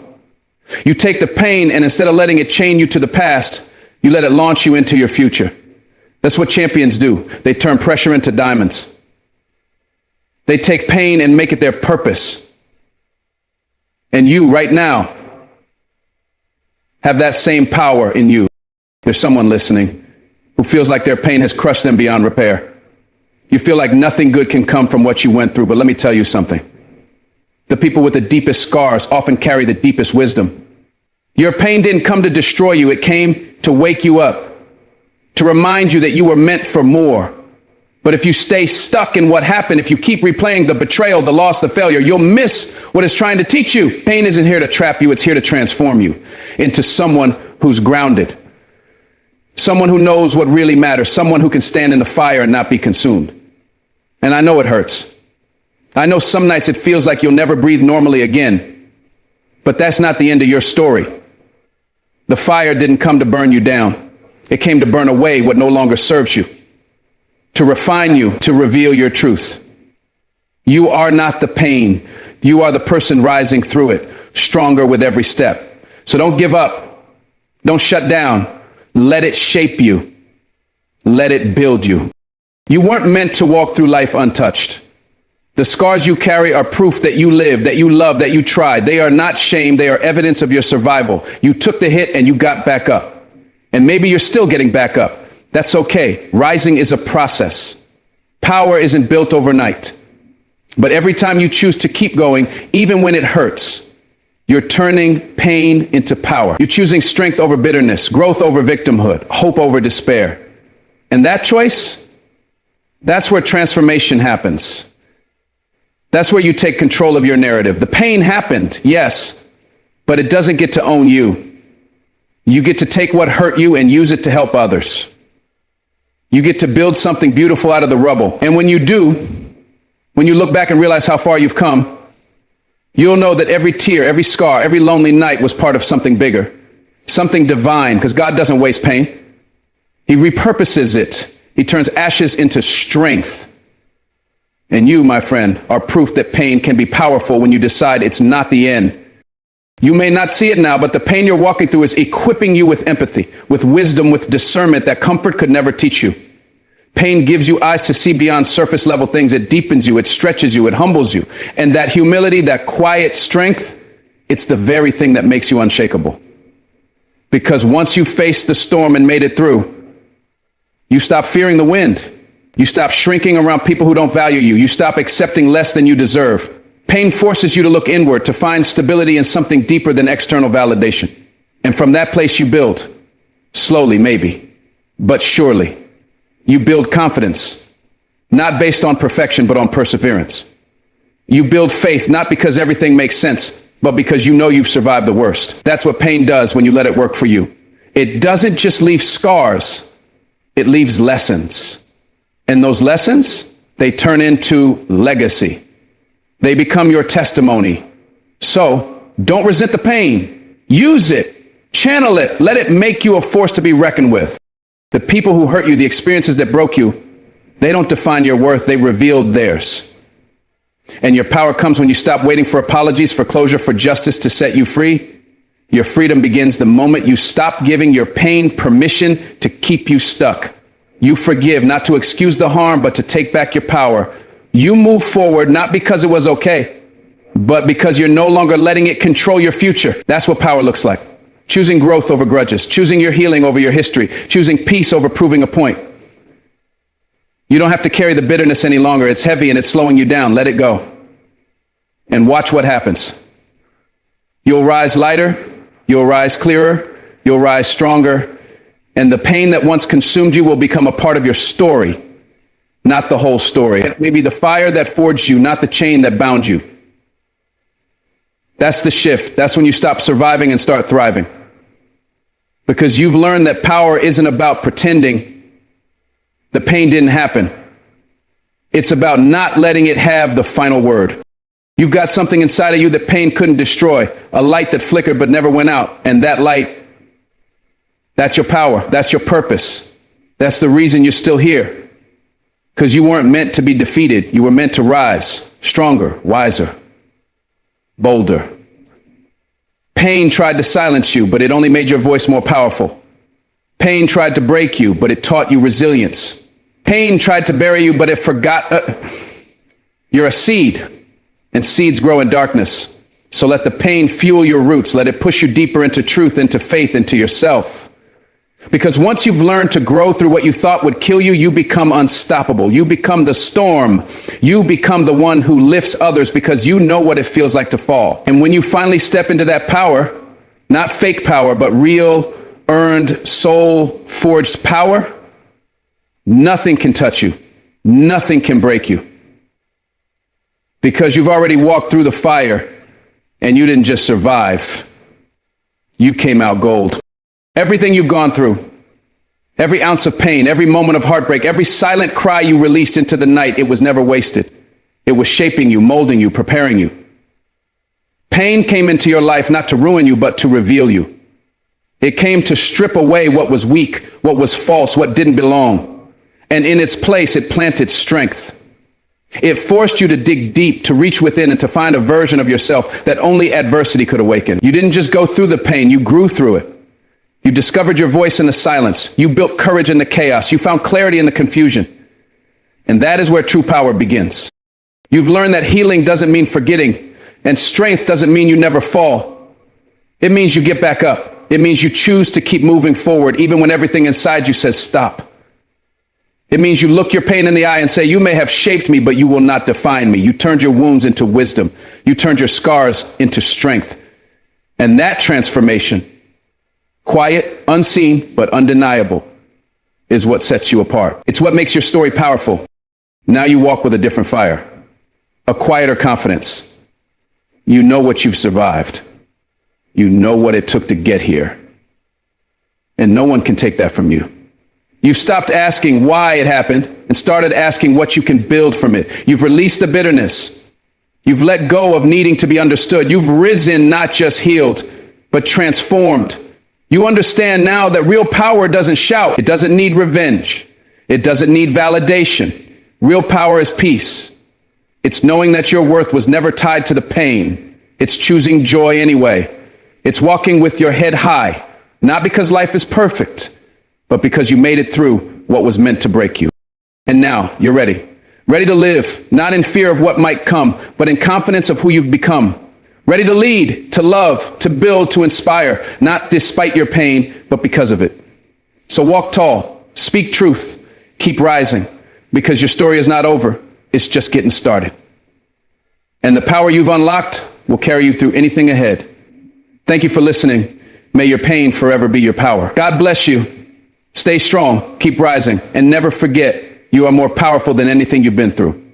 You take the pain, and instead of letting it chain you to the past, you let it launch you into your future. That's what champions do. They turn pressure into diamonds. They take pain and make it their purpose. And you right now have that same power in you. There's someone listening who feels like their pain has crushed them beyond repair. You feel like nothing good can come from what you went through, but let me tell you something. The people with the deepest scars often carry the deepest wisdom. Your pain didn't come to destroy you. It came to wake you up, to remind you that you were meant for more. But if you stay stuck in what happened, if you keep replaying the betrayal, the loss, the failure, you'll miss what it's trying to teach you. Pain isn't here to trap you. It's here to transform you into someone who's grounded, someone who knows what really matters, someone who can stand in the fire and not be consumed. And I know it hurts. I know some nights it feels like you'll never breathe normally again, but that's not the end of your story. The fire didn't come to burn you down. It came to burn away what no longer serves you, to refine you, to reveal your truth. You are not the pain. You are the person rising through it, stronger with every step. So don't give up. Don't shut down. Let it shape you. Let it build you. You weren't meant to walk through life untouched. The scars you carry are proof that you lived, that you loved, that you tried. They are not shame. They are evidence of your survival. You took the hit and you got back up. And maybe you're still getting back up. That's okay. Rising is a process. Power isn't built overnight. But every time you choose to keep going, even when it hurts, you're turning pain into power. You're choosing strength over bitterness, growth over victimhood, hope over despair. And that choice, that's where transformation happens. That's where you take control of your narrative. The pain happened, yes, but it doesn't get to own you. You get to take what hurt you and use it to help others. You get to build something beautiful out of the rubble. And when you do, when you look back and realize how far you've come, you'll know that every tear, every scar, every lonely night was part of something bigger, something divine, because God doesn't waste pain. He repurposes it. He turns ashes into strength. And you, my friend, are proof that pain can be powerful when you decide it's not the end. You may not see it now, but the pain you're walking through is equipping you with empathy, with wisdom, with discernment that comfort could never teach you. Pain gives you eyes to see beyond surface level things. It deepens you, it stretches you, it humbles you. And that humility, that quiet strength, it's the very thing that makes you unshakable. Because once you faced the storm and made it through, you stop fearing the wind. You stop shrinking around people who don't value you. You stop accepting less than you deserve. Pain forces you to look inward, to find stability in something deeper than external validation. And from that place you build, slowly maybe, but surely, you build confidence, not based on perfection, but on perseverance. You build faith, not because everything makes sense, but because you know you've survived the worst. That's what pain does when you let it work for you. It doesn't just leave scars, it leaves lessons. And those lessons, they turn into legacy. They become your testimony. So don't resent the pain. Use it. Channel it. Let it make you a force to be reckoned with. The people who hurt you, the experiences that broke you, they don't define your worth. They revealed theirs. And your power comes when you stop waiting for apologies, for closure, for justice to set you free. Your freedom begins the moment you stop giving your pain permission to keep you stuck. You forgive, not to excuse the harm, but to take back your power. You move forward, not because it was okay, but because you're no longer letting it control your future. That's what power looks like. Choosing growth over grudges, choosing your healing over your history, choosing peace over proving a point. You don't have to carry the bitterness any longer. It's heavy and it's slowing you down. Let it go. And watch what happens. You'll rise lighter, you'll rise clearer, you'll rise stronger, and the pain that once consumed you will become a part of your story. Not the whole story. It may be the fire that forged you, not the chain that bound you. That's the shift. That's when you stop surviving and start thriving. Because you've learned that power isn't about pretending the pain didn't happen. It's about not letting it have the final word. You've got something inside of you that pain couldn't destroy, a light that flickered but never went out. And that light, that's your power. That's your purpose. That's the reason you're still here. Because you weren't meant to be defeated. You were meant to rise, stronger, wiser, bolder. Pain tried to silence you, but it only made your voice more powerful. Pain tried to break you, but it taught you resilience. Pain tried to bury you, but it forgot. You're a seed, and seeds grow in darkness. So let the pain fuel your roots. Let it push you deeper into truth, into faith, into yourself. Because once you've learned to grow through what you thought would kill you, you become unstoppable. You become the storm. You become the one who lifts others because you know what it feels like to fall. And when you finally step into that power, not fake power, but real, earned, soul-forged power, nothing can touch you. Nothing can break you. Because you've already walked through the fire and you didn't just survive. You came out gold. Everything you've gone through, every ounce of pain, every moment of heartbreak, every silent cry you released into the night, it was never wasted. It was shaping you, molding you, preparing you. Pain came into your life not to ruin you, but to reveal you. It came to strip away what was weak, what was false, what didn't belong. And in its place, it planted strength. It forced you to dig deep, to reach within and to find a version of yourself that only adversity could awaken. You didn't just go through the pain, you grew through it. You discovered your voice in the silence. You built courage in the chaos. You found clarity in the confusion. And that is where true power begins. You've learned that healing doesn't mean forgetting, and strength doesn't mean you never fall. It means you get back up. It means you choose to keep moving forward, even when everything inside you says stop. It means you look your pain in the eye and say, you may have shaped me, but you will not define me. You turned your wounds into wisdom. You turned your scars into strength. And that transformation, quiet, unseen, but undeniable, is what sets you apart. It's what makes your story powerful. Now you walk with a different fire, a quieter confidence. You know what you've survived. You know what it took to get here. And no one can take that from you. You've stopped asking why it happened and started asking what you can build from it. You've released the bitterness. You've let go of needing to be understood. You've risen, not just healed, but transformed. You understand now that real power doesn't shout. It doesn't need revenge. It doesn't need validation. Real power is peace. It's knowing that your worth was never tied to the pain. It's choosing joy anyway. It's walking with your head high, not because life is perfect, but because you made it through what was meant to break you. And now you're ready. Ready to live, not in fear of what might come, but in confidence of who you've become. Ready to lead, to love, to build, to inspire, not despite your pain, but because of it. So walk tall, speak truth, keep rising, because your story is not over. It's just getting started. And the power you've unlocked will carry you through anything ahead. Thank you for listening. May your pain forever be your power. God bless you. Stay strong, keep rising, and never forget you are more powerful than anything you've been through.